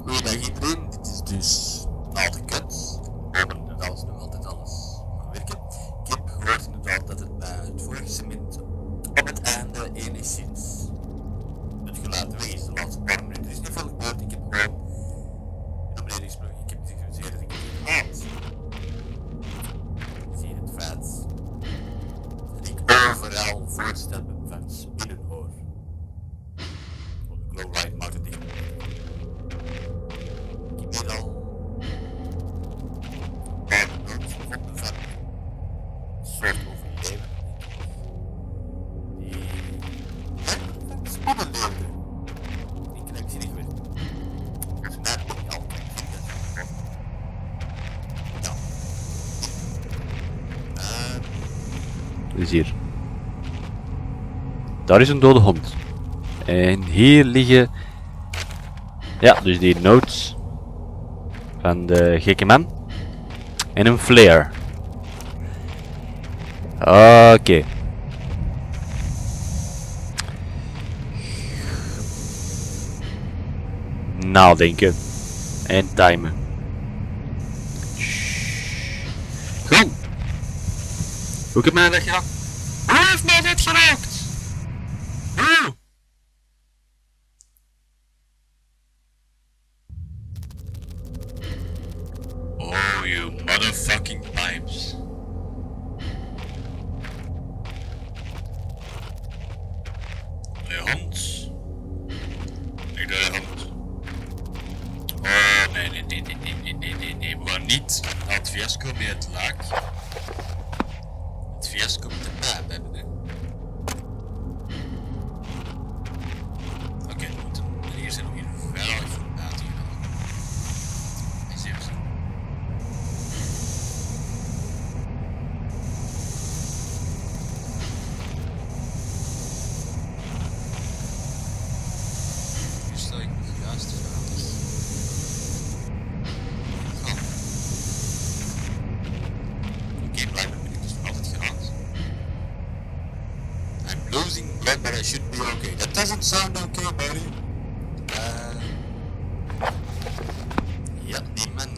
Goeiedag iedereen, dit is dus na de cut. Hopelijk dat alles nog altijd alles kan werken. Ik heb gehoord inderdaad dat het bij het vorige segment op het einde enigszins het geluid weg is. De laatste paar minuten. Er is niet veel gebeurd. Ik heb gewoon naar beneden gesproken. Ik heb gezegd dat ik het haat. Zie het feit dat ik overal voorstellen van spinnen hoor. De glowlight maakt het niet. Ik heb hier al notes gevonden van een soort overleven die van spinnen leefde. Die connectie niet geweest. Volgens mij ben ik al Dus hier. Daar is een dode hond. En hier liggen... Ja, dus die notes van de gekke man. En een flare. Oké. Nadenken. En timen. Gewoon. Hoe heb mij dat geraakt? Hoe heeft mij dit geraakt? Hoe? Oh, you motherfucking pipes. De hond. Ik doe de hond. Oh, nee. We gaan niet naar het fiasco met het laak. Het fiasco met de pijp hebben, hè. Oké, we moeten hier zijn om hier veilig voor buiten te gaan. Is even zo. Hier sta ik nog juist veilig. Oké, blijkbaar ben ik dus nog altijd geraakt. I'm losing blood, but I should be okay. That doesn't sound okay, buddy. Ja, die man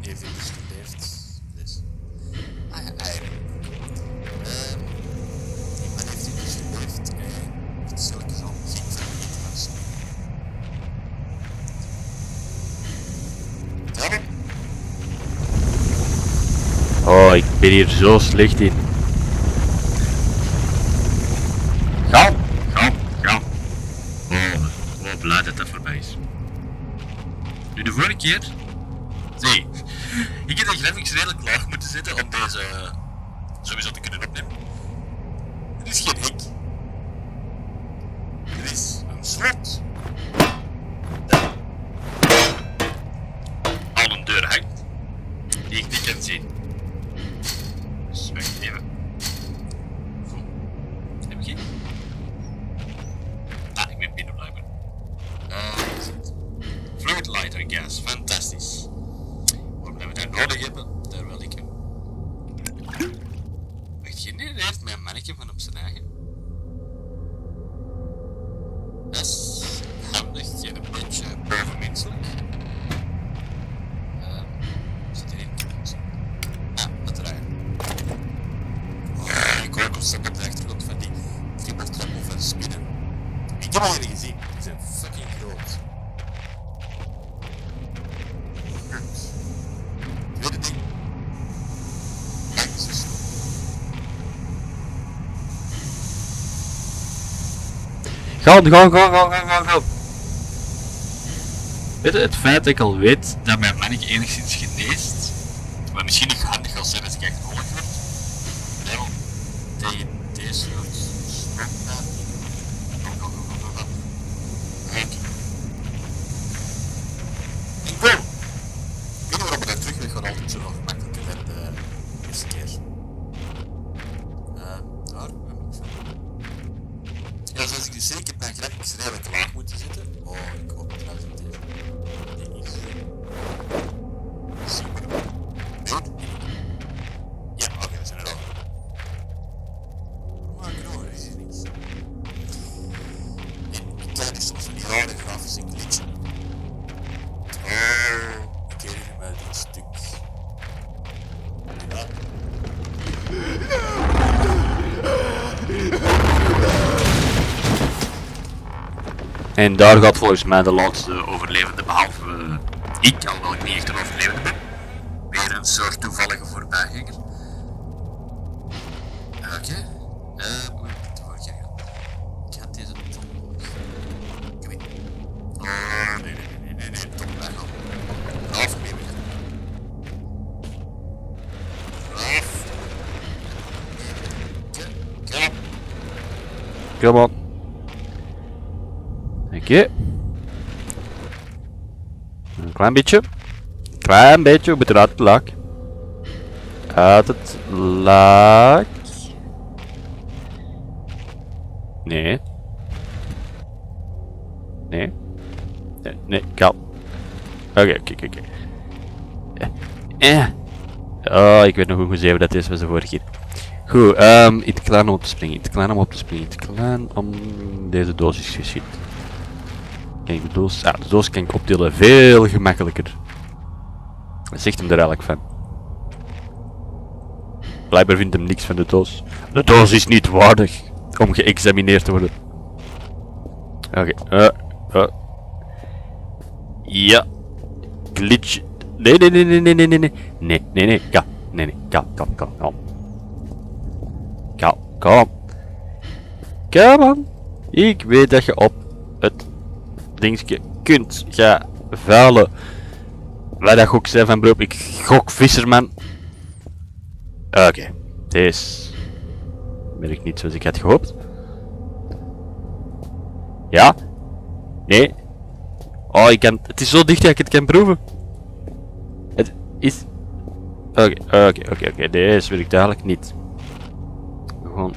heeft het dus geleefd. Dus. Eigenlijk. Die man heeft het dus geleefd en het is zelfs al geen vergeten was. Ja? Oh, ik ben hier zo slecht in. Gaan. Oh, blij dat dat voorbij is. Nu de vorige keer. Nee, ik heb de graphics redelijk laag moeten zetten om deze sowieso te kunnen opnemen. Er is geen hek. Er is een slot. Aan een deur hangt. Die ik niet kan zien. Dus wacht even. Goed. Heb ik geen? Ah, ik ben binnen blijkbaar. Is het? Fluid lighter gas, fantastisch. Waarom we dat nodig hebben, daar wil ik hem. Wacht, genereert mijn mannetje van op zijn eigen. Dat is handig, ja, een beetje bovenmenselijk. Zit er in kant. Ah, batterijen. Oh, ik hoor constant op de achtergrond van die trippeltrappel van spinnen. Ik heb al jullie gezien, die zijn fucking groot. Tweede ding. Langzus. Gaan. Weet je, het feit dat ik al weet dat mijn mannetje enigszins geneest, maar misschien niet handig als zijn als ik echt nodig word, wel tegen deze soort smaaknaam. Ik wil. Weet je waarom we daar terugweg gewoon altijd zo nog gemakkelijker dan de eerste keer? Daar ben ik van. Ja, zoals ik dus zei, ik heb mijn graphics redelijk laag moeten zetten. Oh, ik hoop trouwens dat deze ding is. Super. Goed. Ja, oké, we zijn er al. Maar no, er is hier niets. En ik krijg dus soms van die rare grafische glitchen. En daar gaat volgens mij de laatste overlevende, behalve ik, alhoewel ik niet echt een overlevende ben. Weer een soort toevallige voorbijganger. Oké. Hoe moet ik ervoor gaan? Ik ga deze top omhoog. Kom in. Oh, nee, top bijgaan. Half mee weg. Half. Oké. Come on. Oké. Een klein beetje. We moeten uit het laak. Uit het laak. Nee. Nee, kalm. Oké. Oh, ik weet nog hoe zeven dat is, was de vorige keer. Goed, iets klein om op te springen. Iets klein om deze doos is geschikt. Kijk, de doos kan ik optillen veel gemakkelijker. Dat zegt hem er eigenlijk van. Blijkbaar vindt hem niks van de doos. De doos is niet waardig om geëxamineerd te worden. Oké, ja. Glitch. Nee. Kalm. Come on. Ik weet dat je op het dingetje kunt gaan vuilen. Wat dat ook zijn van beroep, ik gok visserman. Oké, deze werkt niet zoals ik had gehoopt. Ja? Nee? Oh, het is zo dicht dat ik het kan proeven. Het is... Oké, deze werkt eigenlijk niet. Gewoon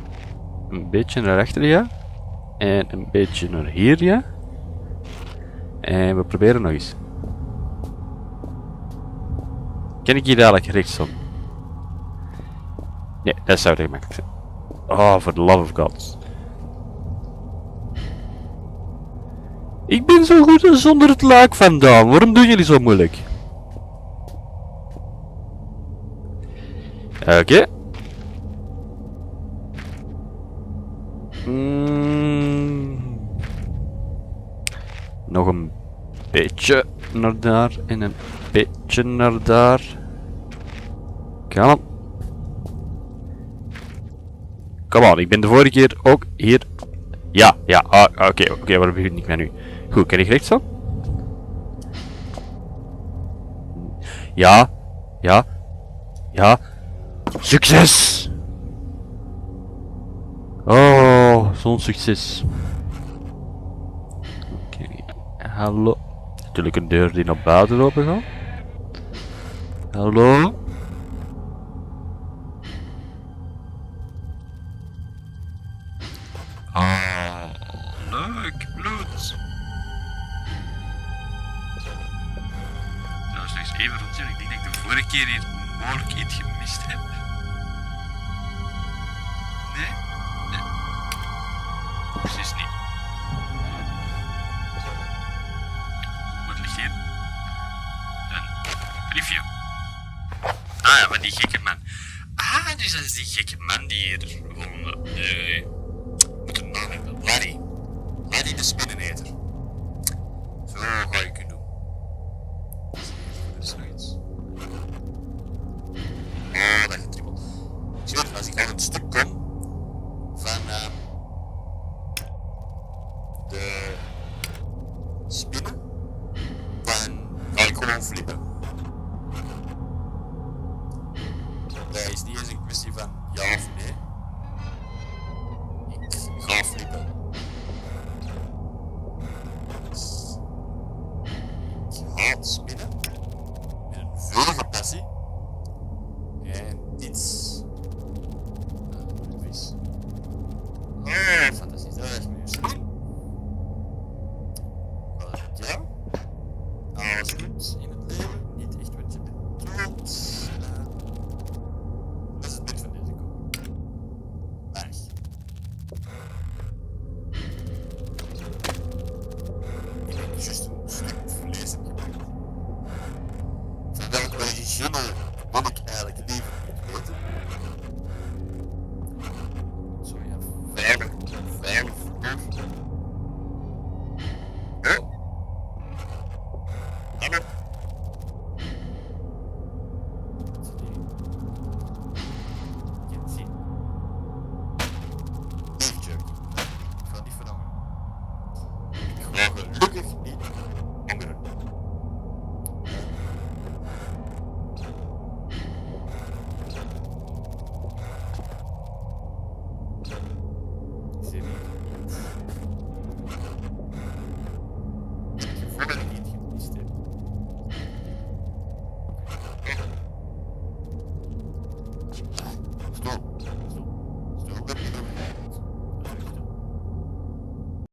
een beetje naar achter, ja. En een beetje naar hier, ja. En we proberen nog eens. Kan ik hier dadelijk rechtsom? Nee, dat zou te gemakkelijk zijn. Oh, for the love of God. Ik ben zo goed zonder het luik vandaan. Waarom doen jullie zo moeilijk? Oké. Nog een beetje naar daar en een beetje naar daar. Kom on, ik ben de vorige keer ook hier. Ja, oké, waar begin ik met nu? Goed, kan ik rechts zo? Ja. Succes! Oh, zo'n succes. Oké, hallo. Natuurlijk een deur die naar buiten open gaat. Hallo? Ah, leuk, bloed. Nou, slechts even rondje. Ik denk dat ik de vorige keer hier mogelijk iets gemist heb. Nee? Precies niet. Wat ligt hier? Een briefje. Ah ja, maar die gekke man. Ah, dus dat is die gekke man die hier woonde. Moet een naam hebben. Larry de spinneneter. Zo ga ik het doen. Er is nog iets. Oh, dat getribbel. Ik zweer, als ik aan het stuk kom van de spinnen, dan ga ik gewoon flippen. Dat is niet eens een kwestie van ja of nee. Ik ga flippen. Ik haat spinnen met een vuurige passie. En dit vis. Oh, fantastisch. Dat is mijn spin. Wat is jou? Alles goed in het leven. Niet echt wat je bedoelt. Dat is het punt van deze kop. Weg. Ik heb juist een stuk vlees gemaakt. Van welke origine